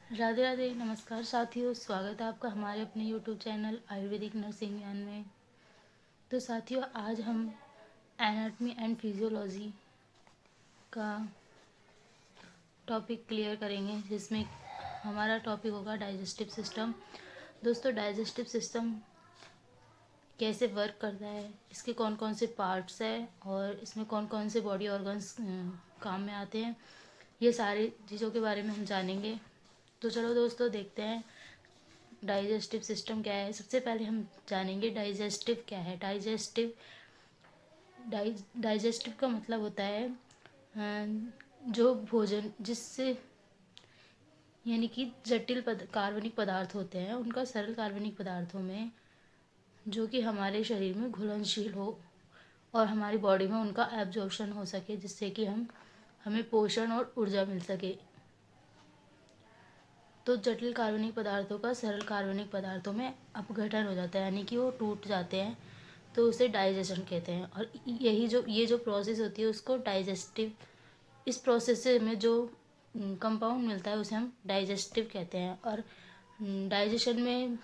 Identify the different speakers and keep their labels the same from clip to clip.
Speaker 1: राधे राधे। नमस्कार साथियों, स्वागत है आपका हमारे अपने यूट्यूब चैनल आयुर्वेदिक नर्सिंग ज्ञान में। तो साथियों, आज हम एनाटमी एंड फिजियोलॉजी का टॉपिक क्लियर करेंगे, जिसमें हमारा टॉपिक होगा डाइजेस्टिव सिस्टम। दोस्तों, डाइजेस्टिव सिस्टम कैसे वर्क करता है, इसके कौन कौन से पार्ट्स हैं और इसमें कौन कौन से बॉडी ऑर्गन्स काम में आते हैं, ये सारी चीज़ों के बारे में हम जानेंगे। तो चलो दोस्तों, देखते हैं डाइजेस्टिव सिस्टम क्या है। सबसे पहले हम जानेंगे डाइजेस्टिव क्या है। डाइजेस्टिव का मतलब होता है जो भोजन जिससे यानी कि जटिल कार्बनिक पदार्थ होते हैं, उनका सरल कार्बनिक पदार्थों में जो कि हमारे शरीर में घुलनशील हो और हमारी बॉडी में उनका एब्जॉर्प्शन हो सके, जिससे कि हमें पोषण और ऊर्जा मिल सके। तो जटिल कार्बनिक पदार्थों का सरल कार्बनिक पदार्थों में अपघटन हो जाता है, यानी कि वो टूट जाते हैं, तो उसे डाइजेशन कहते हैं। और ये जो प्रोसेस होती है उसको डाइजेस्टिव, इस प्रोसेस से हमें जो कंपाउंड मिलता है उसे हम डाइजेस्टिव कहते हैं। और डाइजेशन में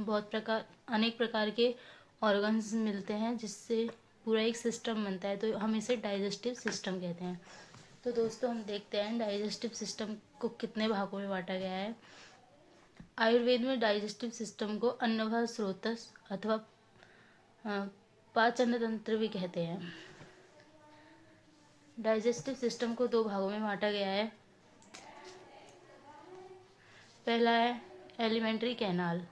Speaker 1: अनेक प्रकार के ऑर्गन्स मिलते हैं, जिससे पूरा एक सिस्टम बनता है, तो हम इसे डाइजेस्टिव सिस्टम कहते हैं। तो दोस्तों, हम देखते हैं डाइजेस्टिव सिस्टम को कितने भागों में बांटा गया है। आयुर्वेद में डाइजेस्टिव सिस्टम को अन्नभा स्रोतस अथवा पाचन तंत्र भी कहते हैं। डाइजेस्टिव सिस्टम को दो भागों में बांटा गया है। पहला है एलिमेंट्री कैनाल,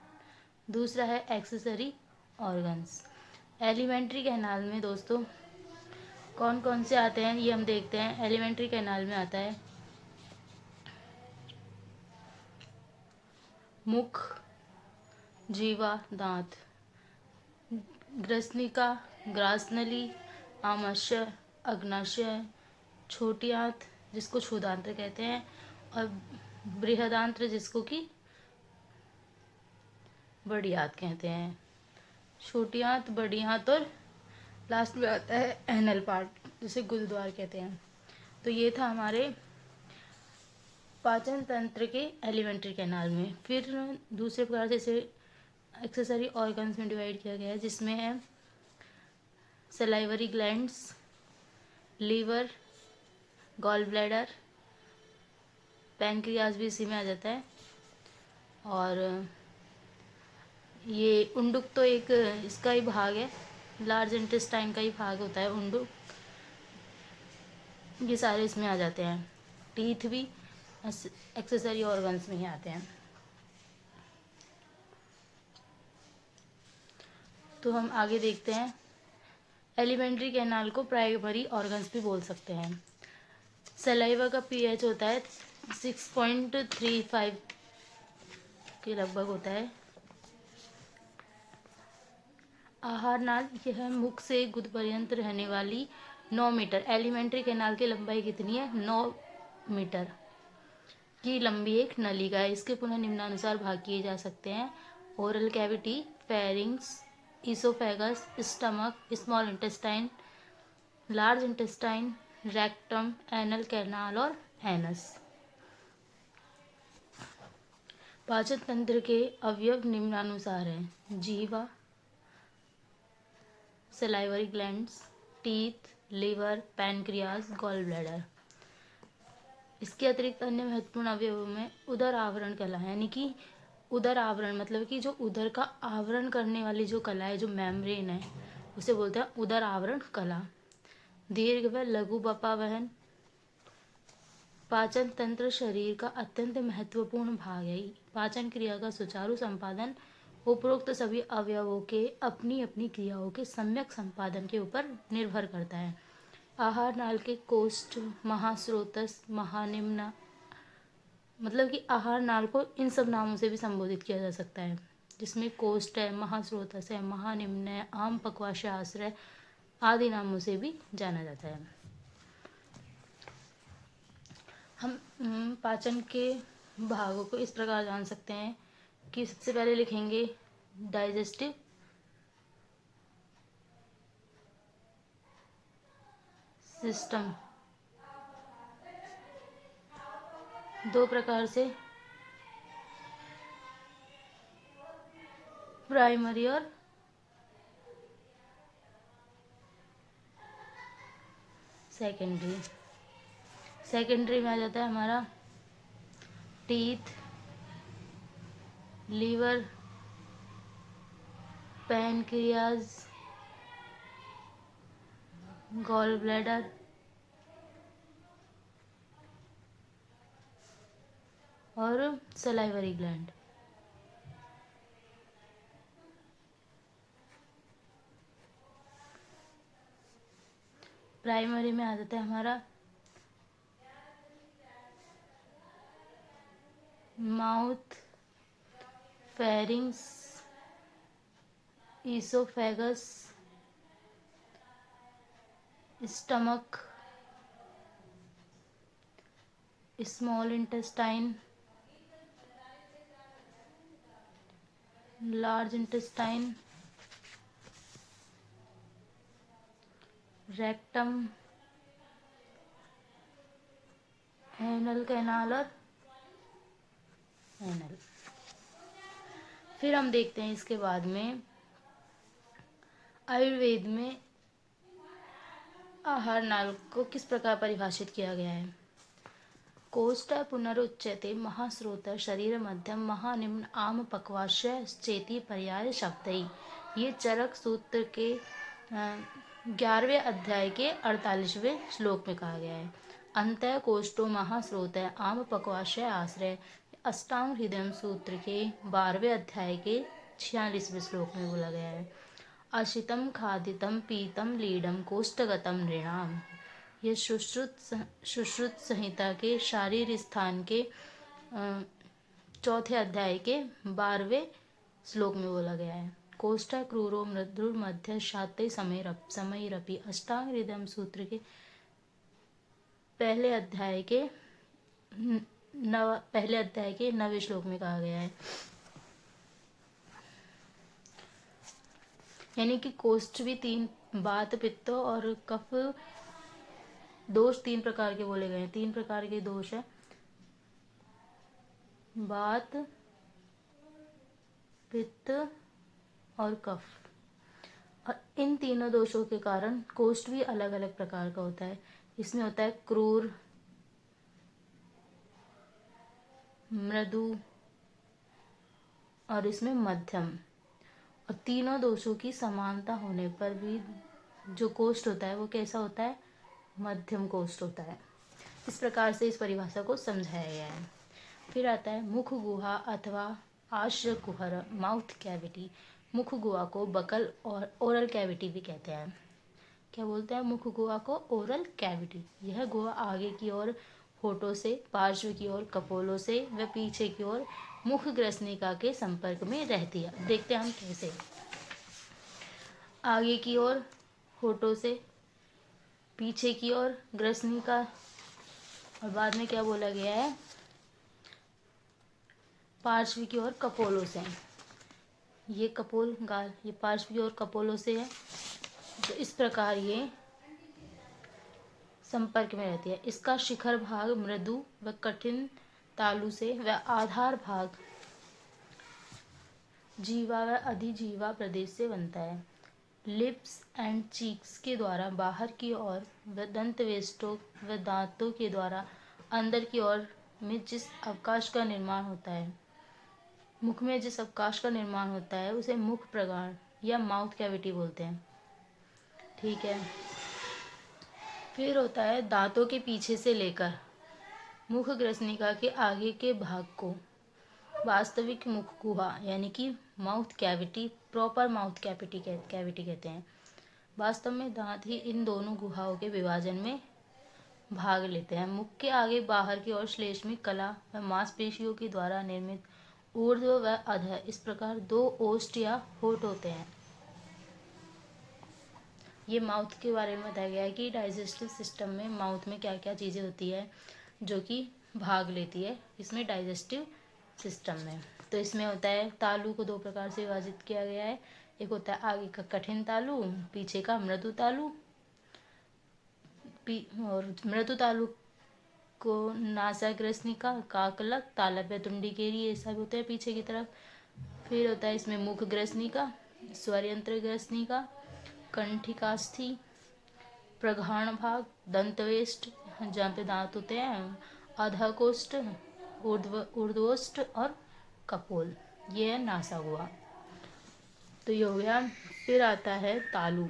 Speaker 1: दूसरा है एक्सेसरी ऑर्गन्स। एलिमेंट्री कैनाल में दोस्तों कौन कौन से आते हैं, ये हम देखते हैं। एलिमेंट्री कैनाल में आता है मुख, जीवा, दांत, ग्रसनिका, ग्रासनली, आमाशय, अग्नाशय, छोटी आंत जिसको क्षुधांत्र कहते हैं, और बृहदांत्र जिसको कि बड़ी आंत कहते हैं। छोटी आंत, बड़ी आंत और लास्ट में आता है एनल पार्ट, जिसे गुरुद्वार कहते हैं। तो ये था हमारे पाचन तंत्र के एलिमेंट्री कैनाल में। फिर दूसरे प्रकार से इसे एक्सेसरी ऑर्गन्स में डिवाइड किया गया है, जिसमें है salivary glands, liver, gall bladder, pancreas भी इसी में आ जाता है। और ये उंडुक तो एक इसका ही भाग है, लार्ज इंटेस्टाइन का ही भाग होता है उंडुक। ये सारे इसमें आ जाते हैं। टीथ भी एक्सेसरी ऑर्गन्स में ही आते हैं। तो हम आगे देखते हैं। एलिमेंट्री कैनाल को प्राइमरी ऑर्गन्स भी बोल सकते हैं। सलाइवा का पीएच होता है 6.35 के लगभग होता है। आहार नाल, यह मुख से गुद पर्यंत रहने वाली 9 मीटर। एलिमेंट्री कैनाल की लंबाई कितनी है? 9 मीटर की लंबी एक नलिका है। इसके पुनः निम्नानुसार भाग किए जा सकते हैं: oral cavity, pharynx, oesophagus, stomach, small intestine, large intestine, rectum, anal canal और एनस। पाचन तंत्र के अवयव निम्नानुसार हैं: जीवा, salivary glands, teeth, liver, pancreas, gall bladder. इसके अतिरिक्त अन्य महत्वपूर्ण अवयवों में उदर आवरण कला है, यानी कि उदर आवरण मतलब कि जो उदर का आवरण करने वाली जो कला है, जो मेम्ब्रेन है, उसे बोलते हैं उदर आवरण कला। दीर्घ व लघु बपावहन। पाचन तंत्र शरीर का अत्यंत महत्वपूर्ण भाग है। पाचन क्रिया का सुचारू संपादन उपरोक्त सभी अवयवों के अपनी अपनी क्रियाओं के सम्यक संपादन के ऊपर निर्भर करता है। आहार नाल के कोष्ठ, महास्रोतस, महानिम्न, मतलब कि आहार नाल को इन सब नामों से भी संबोधित किया जा सकता है, जिसमें कोष्ठ है, महास्रोतस है, महानिम्न है, आम पक्वाशय आश्रय आदि नामों से भी जाना जाता है। हम पाचन के भागों को इस प्रकार जान सकते हैं कि सबसे पहले लिखेंगे डाइजेस्टिव सिस्टम। दो प्रकार से प्राइमरी और सेकेंडरी। सेकेंडरी में आ जाता है हमारा teeth, liver, pancreas, gall bladder और सलाइवरी ग्लैंड। प्राइमरी में आ जाता है हमारा mouth, pharynx, oesophagus, stomach, small intestine, large intestine, rectum, anal canal और एनल। फिर हम देखते हैं इसके बाद में आयुर्वेद में आहार नाल को किस प्रकार परिभाषित किया गया है। कोष्ठ पुनरुच्यते महास्रोत शरीर मध्यम महानिम्न आम पक्वाशय चेती पर्याय शब्दई। ये चरक सूत्र के 11वें अध्याय के 48वें श्लोक में कहा गया है। अंतः कोष्ठो महास्रोत आम पक्वाशय आश्रय अष्टांग हृदय सूत्र के 12वें अध्याय के 46वें श्लोक में बोला गया है। अशितम खादितम पीतम लीडम कोष्ठगतम नृणाम। ये सुश्रुत संहिता के शारीर स्थान के 4थे अध्याय के 12वें श्लोक में बोला गया है। कोष्ठ क्रूरो मृदुर मध्य शाते समयरपि अष्टांग हृदय सूत्र के पहले अध्याय के 9वें श्लोक में कहा गया है। यानी कि कोष्ठ भी 3 वात पित्त और कफ दोष 3 प्रकार के बोले गए हैं। 3 प्रकार के दोष है, वात, पित्त और कफ। और इन तीनों दोषों के कारण कोष्ठ भी अलग अलग प्रकार का होता है। इसमें होता है क्रूर, मृदु और इसमें मध्यम। और तीनों दोषों की समानता होने पर भी जो कोष्ठ होता है वो कैसा होता है, मध्यम कोष्ठ होता है। इस प्रकार से इस परिभाषा को समझाया गया है। फिर आता है मुख गुहा अथवा आश्र कुहर, माउथ कैविटी। मुख गुहा को बकल और ओरल कैविटी भी कहते हैं। क्या बोलते हैं मुख गुहा को? Oral cavity. यह गुहा आगे की ओर होठों से, पार्श्व की ओर कपोलों से व पीछे की ओर मुख ग्रसनिका के संपर्क में रहती है। देखते हैं हम कैसे। आगे की ओर होठों से, पीछे की ओर ग्रसनिका और बाद में क्या बोला गया है, पार्श्व की ओर कपोलों से। ये कपोल गाल, ये पार्श्व की ओर कपोलों से है। तो इस प्रकार ये संपर्क में रहती है। इसका शिखर भाग मृदु व कठिन तालु से व आधार भाग जीवा व अधिजीवा प्रदेश से बनता है। लिप्स एंड चीक्स के द्वारा बाहर की ओर व दंतवेष्टों व दांतों के द्वारा अंदर की ओर में जिस अवकाश का निर्माण होता है, मुख में जिस अवकाश का निर्माण होता है उसे मुख प्रगाढ़ या माउथ कैविटी बोलते हैं। ठीक है। फिर होता है दांतों के पीछे से लेकर मुख ग्रसनिका के आगे के भाग को वास्तविक मुख गुहा यानी कि mouth cavity, proper mouth cavity कहते हैं। वास्तव में दांत ही इन दोनों गुहाओं के विभाजन में भाग लेते हैं। मुख के आगे बाहर की ओर श्लेष्मिक कला व मांसपेशियों के द्वारा निर्मित ऊर्ध्व व अधः, इस प्रकार 2 ओष्ठ या होठ होते हैं। ये माउथ के बारे में बताया गया है कि डाइजेस्टिव सिस्टम में माउथ में क्या क्या चीज़ें होती है जो कि भाग लेती है इसमें डाइजेस्टिव सिस्टम में। तो इसमें होता है तालु को 2 प्रकार से विभाजित किया गया है। एक होता है आगे का कठिन तालु, पीछे का मृदु तालु। और मृदु तालु को नासाग्रसनिका, काकलक, तालव्य तुंडी केरी, ये सब होते हैं पीछे की तरफ। फिर होता है इसमें मुख ग्रसनिका, स्वरयंत्र ग्रसनिका, कंठिकास्थि, प्रघाण भाग, दंतवेष्ट जहाँ पे दांत होते हैं, अधकोष्ठ, ऊर्ध्वोष्ठ और कपोल, ये है नासा हुआ। तो ये हो गया। फिर आता है तालु।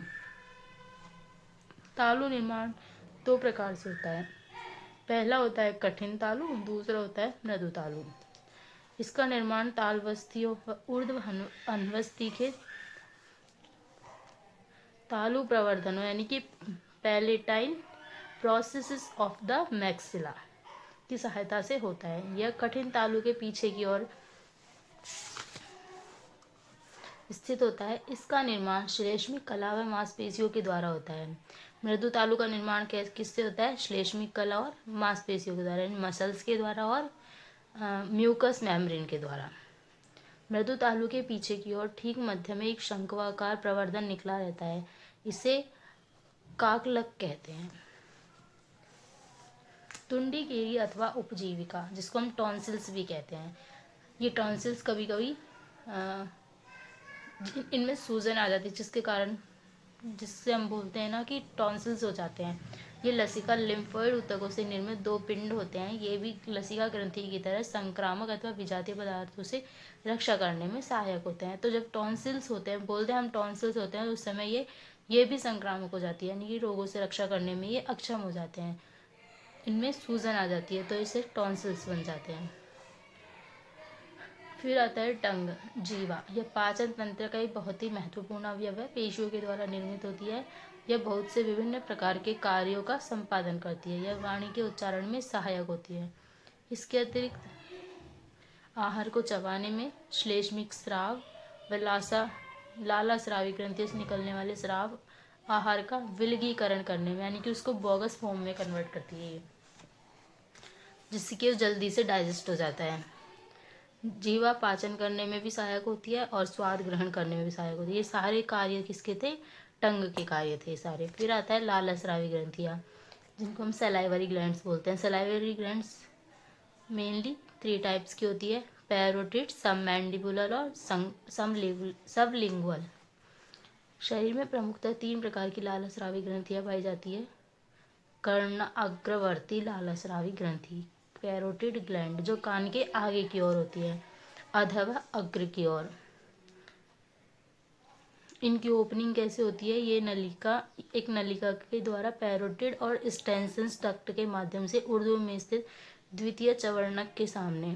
Speaker 1: तालु निर्माण दो प्रकार से होता है। पहला होता है कठिन तालु, दूसरा होता है मृदु तालु। इसका निर्माण तालवस्तियों व ऊर्ध्व अन्वस्ति के तालु प्रवर्धनों यानी कि palatine processes of the maxilla की सहायता से होता है। यह कठिन तालु के पीछे की ओर स्थित होता है। इसका निर्माण श्लेष्मिक कला व मांसपेशियों के द्वारा होता है। मृदु तालु का निर्माण किससे होता है? श्लेष्मिक कला और मांसपेशियों के द्वारा, मसल्स के द्वारा और म्यूकस मेम्ब्रेन के द्वारा। मृदु तालु के पीछे की ओर ठीक मध्य में एक शंक्वाकार प्रवर्धन निकला रहता है। इसे काकलक कहते हैं। तुंडी केरी अथवा उपजीविका, जिसको हम टॉन्सिल्स भी कहते हैं। ये टॉन्सिल्स कभी कभी इनमें सूजन आ जाती है, जिसके कारण, जिससे हम बोलते हैं ना कि टॉन्सिल्स हो जाते हैं। ये लसिका लिम्फोइड ऊतकों से निर्मित दो पिंड होते हैं। ये भी लसिका ग्रंथि की तरह संक्रामक अथवा विजातीय पदार्थों से रक्षा करने में सहायक होते हैं। तो जब टॉन्सिल्स होते हैं, बोलते हैं हम टॉन्सिल्स होते हैं, उस समय ये भी संक्रामक हो जाती है, यानी कि रोगों से रक्षा करने में ये अक्षम हो जाते हैं। इनमें सूजन आ जाती है, तो इसे टॉन्सिल्स बन जाते हैं। फिर आता है टंग, जीवा। यह पाचन तंत्र का एक बहुत ही महत्वपूर्ण अवयव है। पेशियों के द्वारा निर्मित होती है। यह बहुत से विभिन्न प्रकार के कार्यों का संपादन करती है। यह वाणी के उच्चारण में सहायक होती है। इसके अतिरिक्त आहार को चबाने में, श्लेष्मिक स्राव व लाला स्रावी ग्रंथियों से निकलने वाले स्राव आहार का विलगीकरण करने में, यानी कि उसको बोगस फॉर्म में कन्वर्ट करती है ये, जिससे कि जल्दी से डाइजेस्ट हो जाता है। जीवा पाचन करने में भी सहायक होती है और स्वाद ग्रहण करने में भी सहायक होती है। ये सारे कार्य किसके थे? टंग के कार्य थे सारे। फिर आता है लालस्रावी ग्रंथियाँ, जिनको हम सलाइवरी ग्लैंड्स बोलते हैं। सलाइवरी ग्लैंड्स मेनली 3 टाइप्स की होती है: पैरोटिड, सबमैंडिबुलर और सबलिंगुअल। शरीर में प्रमुखतः 3 प्रकार की लालस्रावी ग्रंथियाँ पाई जाती है। कर्ण अग्रवर्ती लालस्रावी ग्रंथि, पैरोटिड ग्लैंड, जो कान के आगे की ओर होती है अथवा अग्र की ओर। इनकी ओपनिंग कैसे होती है? ये एक नलिका के द्वारा पैरोटिड और स्टेन्सेंस डक्ट के माध्यम से ऊर्ध्व में स्थित द्वितीय चवर्णक के सामने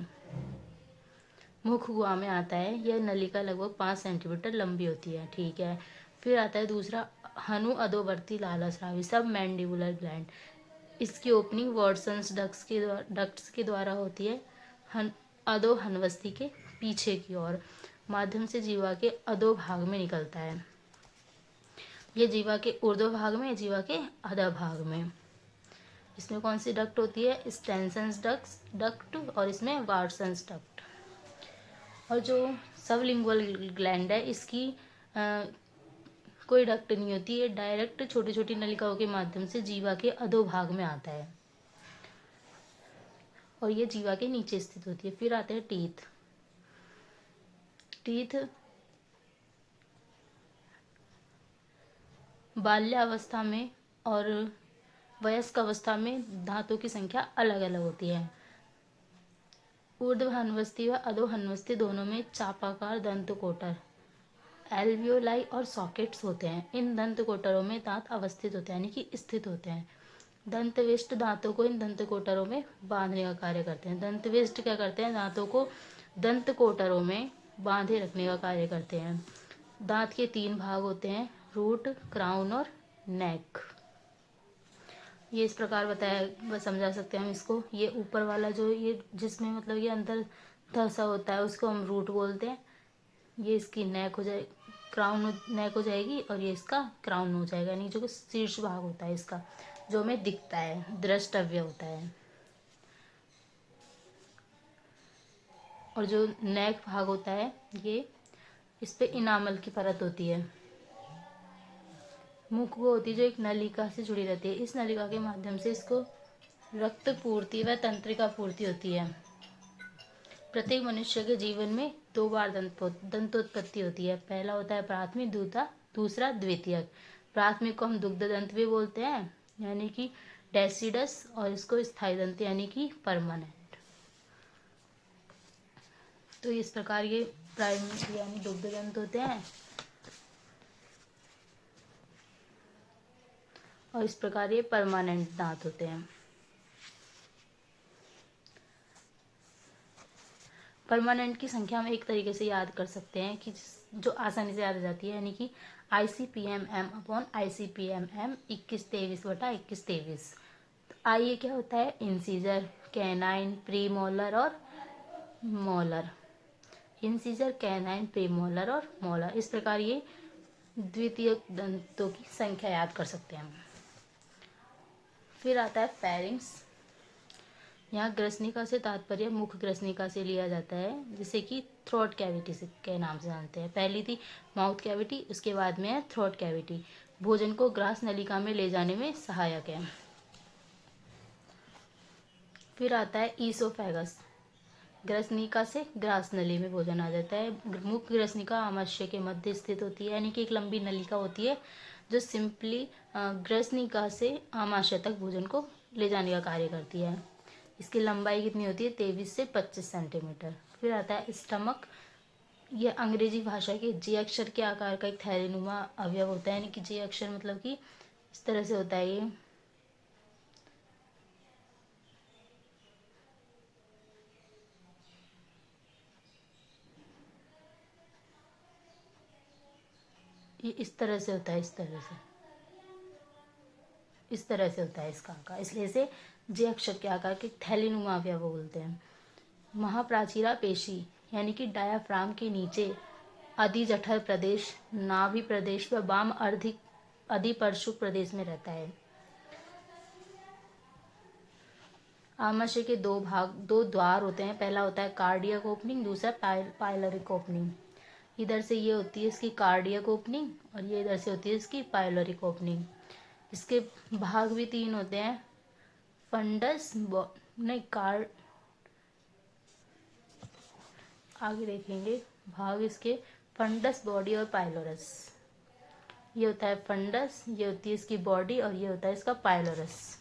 Speaker 1: मुख गुहा में आता है। यह नलिका लगभग 5 सेंटीमीटर लंबी होती है। ठीक है। फिर आता है दूसरा, हनु अधोवर्ती लालस्रावी, सब मैंडिबुलर ग्लैंड। इसकी ओपनिंग वॉटसन्स डक्ट्स के द्वारा होती है अधो हनवस्ती के पीछे की ओर, माध्यम से जीवा के अधो भाग में निकलता है। ये जीवा के ऊर्ध्व भाग में, जीवा के अधो भाग में। इसमें कौन सी डक्ट होती है? स्टेन्सेंस डक्ट और इसमें वाटसन्स डक्ट। और जो सबलिंगुअल ग्लैंड है, इसकी कोई डक्ट नहीं होती है, डायरेक्ट छोटी छोटी नलिकाओं के माध्यम से जीवा के अधोभाग में आता है और ये जीवा के नीचे स्थित होती है। फिर आते हैं टीथ। टीथ बाल्यावस्था में और वयस्क अवस्था में दांतों की संख्या अलग अलग होती है। ऊर्ध्व हनवस्ती व अधो हनवस्ती दोनों में चापाकार दंतकोटर, एल्वियोलाई और सॉकेट्स होते हैं। इन दंतकोटरों में दांत अवस्थित होते हैं, यानी कि स्थित होते हैं। दंतवेष्ट दांतों को इन दंतकोटरों में बांधने का कार्य करते हैं। दंतवेष्ट क्या करते हैं? दांतों को दंतकोटरों में बांधे रखने का कार्य करते हैं। दांत के 3 भाग होते हैं: रूट, क्राउन और नेक। ये इस प्रकार बताया, समझा सकते हैं हम इसको। ये ऊपर वाला जो ये जिसमें मतलब ये अंदर धंसा होता है, उसको हम रूट बोलते हैं। ये इसकी नेक हो जाए, क्राउन नेक हो जाएगी, और ये इसका क्राउन हो जाएगा, यानी जो शीर्ष भाग होता है इसका, जो हमें दिखता है, द्रष्टव्य होता है। और जो नेक भाग होता है, ये इस पे इनामल की परत होती है। मुख वो होती है जो एक नलिका से जुड़ी रहती है। इस नलिका के माध्यम से इसको रक्त पूर्ति व तंत्रिका पूर्ति होती है। प्रत्येक मनुष्य के जीवन में 2 बार दंतोत्पत्ति होती है। पहला होता है प्राथमिक, दूसरा द्वितीयक। प्राथमिक को हम दुग्ध दंत भी बोलते हैं, यानी कि डेसिडस, और इसको स्थायी दंत यानी कि परमानेंट। तो इस प्रकार ये प्राइमरी यानी दुग्ध दंत होते हैं, और इस प्रकार ये परमानेंट दांत होते हैं। परमानेंट की संख्या हम एक तरीके से याद कर सकते हैं कि जो आसानी से याद हो जाती है, यानी कि ICPMM/ICPMM 2123/2123। आई ये क्या होता है? इंसीजर, कैनाइन, प्रीमोलर और मोलर। इंसीजर, कैनाइन, प्रीमोलर और मोलर। इस प्रकार ये द्वितीय दंतों की संख्या याद कर सकते हैं हम। फिर आता है फेरिंग्स। यहाँ ग्रसनिका से तात्पर्य मुख ग्रसनिका से लिया जाता है, जिसे कि थ्रोट कैविटी से के नाम से जानते हैं। पहली थी माउथ कैविटी, उसके बाद में है थ्रोट कैविटी। भोजन को ग्रास नलिका में ले जाने में सहायक है। फिर आता है ईसोफेगस। ग्रसनिका से ग्रास नली में भोजन आ जाता है। मुख ग्रसनिका आमाशय के मध्य स्थित होती है, यानी कि एक लंबी नलिका होती है जो सिंपली ग्रसनिका से आमाशय तक भोजन को ले जाने का कार्य करती है। इसकी लंबाई कितनी होती है? 23 से 25 सेंटीमीटर। फिर आता है स्टमक। यह अंग्रेजी भाषा के जे अक्षर के आकार का एक थैलीनुमा अवयव होता है, यानी कि जे अक्षर मतलब कि इस तरह से होता है ये इस तरह से होता है, इस तरह से होता है इसका आकार, इसलिए इसे जे अक्षर के आकार के थैलीनुमा अवयव बोलते हैं। महाप्राचीरा पेशी यानी कि डायाफ्राम के नीचे अधिजठर प्रदेश, नाभि प्रदेश व वाम अधिपर्शुक प्रदेश में रहता है। आमाशय के दो द्वार होते हैं। पहला होता है कार्डियक ओपनिंग, दूसरा पाइलोरिक ओपनिंग। इधर से ये होती है इसकी कार्डियक ओपनिंग, और ये इधर से होती है इसकी पाइलोरिक ओपनिंग। इसके भाग भी 3 होते हैं, फंडस नहीं कार्ड आगे देखेंगे भाग इसके फंडस, बॉडी और पाइलोरस। ये होता है फंडस, ये होती है इसकी बॉडी, और ये होता है इसका पाइलोरस।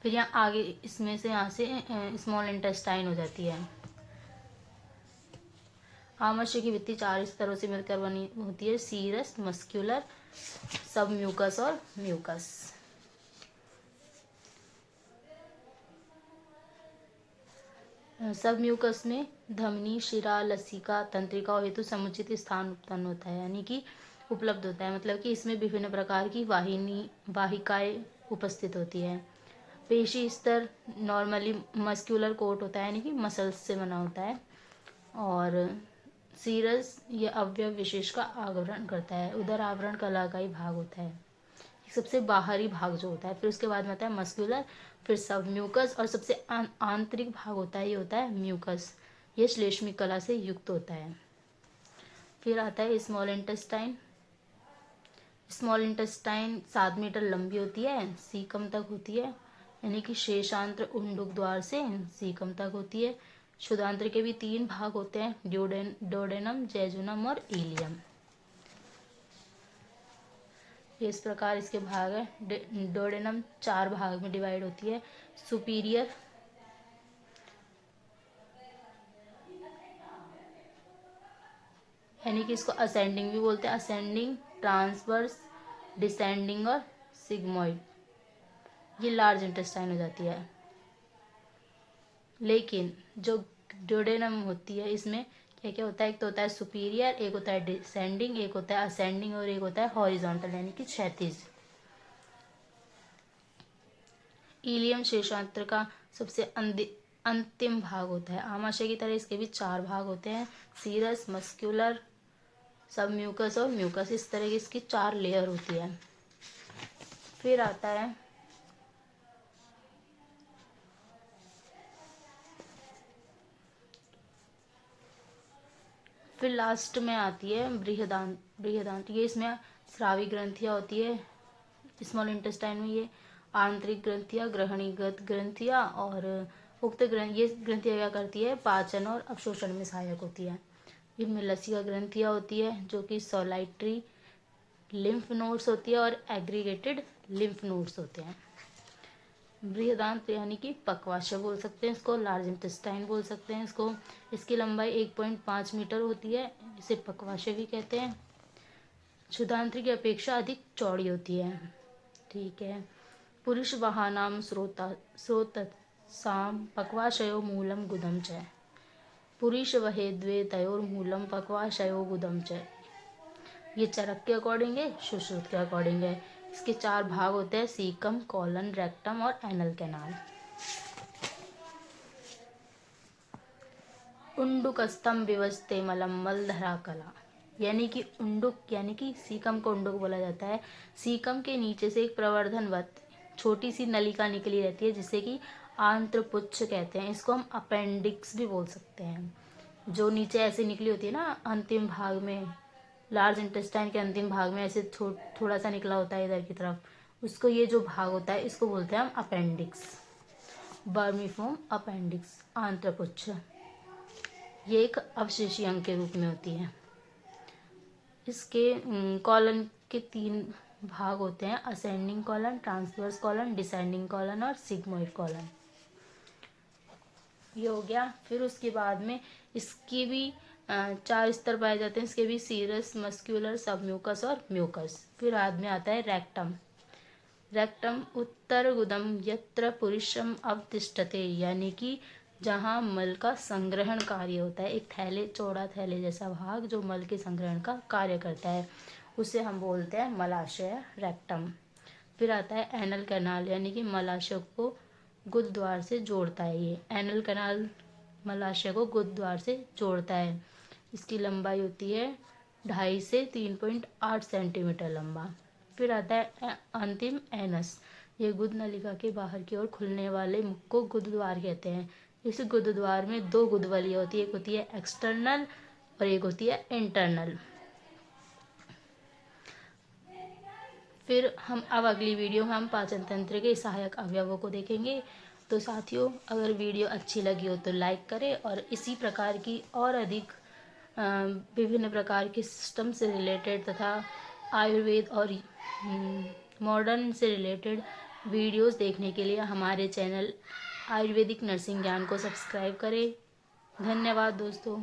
Speaker 1: फिर यहाँ आगे इसमें से यहाँ से स्मॉल इंटेस्टाइन हो जाती है। आमाशय की भित्ति 4 स्तरों से मिलकर बनी होती है, सीरस, मस्क्यूलर, सब म्यूकस और म्यूकस। सब म्यूकस में धमनी, शिरा, लसिका, तंत्रिका हेतु समुचित स्थान उत्पन्न होता है, यानी कि उपलब्ध होता है। मतलब कि इसमें विभिन्न प्रकार की वाहिकाएं उपस्थित होती है। पेशी स्तर नॉर्मली मस्क्यूलर कोट होता है, यानी कि मसल्स से बना होता है। और सीरस ये अवयव विशेष का आवरण करता है। उदर आवरण कला का ही भाग होता है, सबसे बाहरी भाग जो होता है। फिर उसके बाद में आता है मस्क्यूलर, फिर सब म्यूकस, और सबसे आंतरिक भाग होता है, ये होता है म्यूकस। ये श्लेष्मिक कला से युक्त होता है। फिर आता है small intestine. Small intestine 7 metre लंबी होती है, सीकम तक होती है, यानी कि शेषांत्र उंडुक द्वार से सीकम तक होती है। क्षुधांत्र के भी 3 भाग होते हैं, डोडेनम, जेजुनम और इलियम। इस प्रकार इसके भाग है। डोडेनम 4 भाग में डिवाइड होती है। सुपीरियर, यानी कि इसको असेंडिंग भी बोलते हैं, असेंडिंग, ट्रांसवर्स, डिसेंडिंग और सिग्मोइड। ये लार्ज इंटेस्टाइन हो जाती है। लेकिन जो डोडेनम होती है इसमें क्या क्या होता है? एक तो होता है सुपीरियर, एक होता है डिसेंडिंग, एक होता है असेंडिंग, और एक होता है हॉरिजॉन्टल, यानी कि क्षैतिज। इलियम शेषांत्र का सबसे अंतिम भाग होता है। आमाशय की तरह इसके भी 4 भाग होते हैं, सीरस, मस्क्यूलर, सब म्यूकस और म्यूकस। इस तरह की इसकी 4 लेयर होती है। फिर आता है फिर लास्ट में आती है बृहदांत। ये इसमें स्रावी ग्रंथियाँ होती है स्मॉल इंटेस्टाइन में। ये आंतरिक ग्रंथियाँ, ग्रहणीगत ग्रंथियाँ और ये ग्रंथियाँ क्या करती है, पाचन और अवशोषण में सहायक होती है। इनमें लसिका ग्रंथियाँ होती है जो कि सोलाइटरी लिम्फ नोड्स होती है और एग्रीगेटेड लिम्फ नोड्स होते हैं। बृहदांत्र यानी कि पक्वाशय बोल सकते हैं इसको, लार्ज इंटेस्टाइन बोल सकते हैं इसको। इसकी लंबाई 1.5 मीटर होती है, इसे पक्वाशय भी कहते हैं। क्षुधांत्र की अपेक्षा अधिक चौड़ी होती है। ठीक है। पुरुष वाहनाम स्रोतसाम पक्वाशयो मूलम गुदम च। पुरुष वहे द्वे तयोर्मूलम पक्वाशयो गुदम च। ये चरक के अकॉर्डिंग है, सुश्रुत के अकॉर्डिंग है। इसके 4 भाग होते हैं, सीकम, कॉलन, रेक्टम और एनल कैनाल। उंडुकस्तम विवस्ते मलम मलधरा कला, यानी कि उंडुक यानी कि सीकम को उंडुक बोला जाता है। सीकम के नीचे से एक प्रवर्धनवत छोटी सी नलिका निकली रहती है जिसे कि आंत्रपुच्छ कहते हैं। इसको हम अपेंडिक्स भी बोल सकते हैं। जो नीचे ऐसे निकली होती है ना अंतिम भाग में, लार्ज इंटेस्टाइन के अंतिम भाग में ऐसे थोड़ा सा निकला होता है इधर की तरफ, उसको ये जो भाग होता है इसको बोलते हैं हम अपेंडिक्स। वर्मीफॉर्म अपेंडिक्स आंत्रपुच्छ, ये एक अवशेषी अंग के रूप में होती है। इसके कॉलन के 3 भाग होते हैं, ascending colon, transverse colon, descending colon और सिग्मोइड कॉलन। ये हो गया। फिर उसके बाद में इसकी भी 4 स्तर पाए जाते हैं। इसके भी सीरस, मस्क्यूलर, सब म्यूकस और म्यूकस। फिर बाद में आता है रेक्टम। रेक्टम उत्तर गुदम यत्र पुरुषम अवतिष्ठते, यानी कि जहाँ मल का संग्रहण कार्य होता है, एक थैले, चौड़ा थैले जैसा भाग जो मल के संग्रहण का कार्य करता है, उसे हम बोलते हैं मलाशय, रेक्टम। फिर आता है एनल कैनाल, यानी कि मलाशय को गुदद्वार से जोड़ता है। ये एनल कैनाल मलाशय को गुदद्वार से जोड़ता है। इसकी लंबाई होती है 2.5 से 3.8 सेंटीमीटर लंबा। फिर आता है अंतिम एनस, ये गुद नलिका के बाहर की ओर खुलने वाले मुख को गुदद्वार कहते हैं। इस गुदद्वार में 2 गुदवलियाँ होती है, एक होती है एक्सटर्नल और एक होती है इंटरनल। फिर हम अब अगली वीडियो में हम पाचन तंत्र के सहायक अवयवों को देखेंगे। तो साथियों, अगर वीडियो अच्छी लगी हो तो लाइक करें और इसी प्रकार की और अधिक विभिन्न प्रकार के सिस्टम से रिलेटेड तथा आयुर्वेद और मॉडर्न से रिलेटेड वीडियोस देखने के लिए हमारे चैनल आयुर्वेदिक नर्सिंग ज्ञान को सब्सक्राइब करें। धन्यवाद दोस्तों।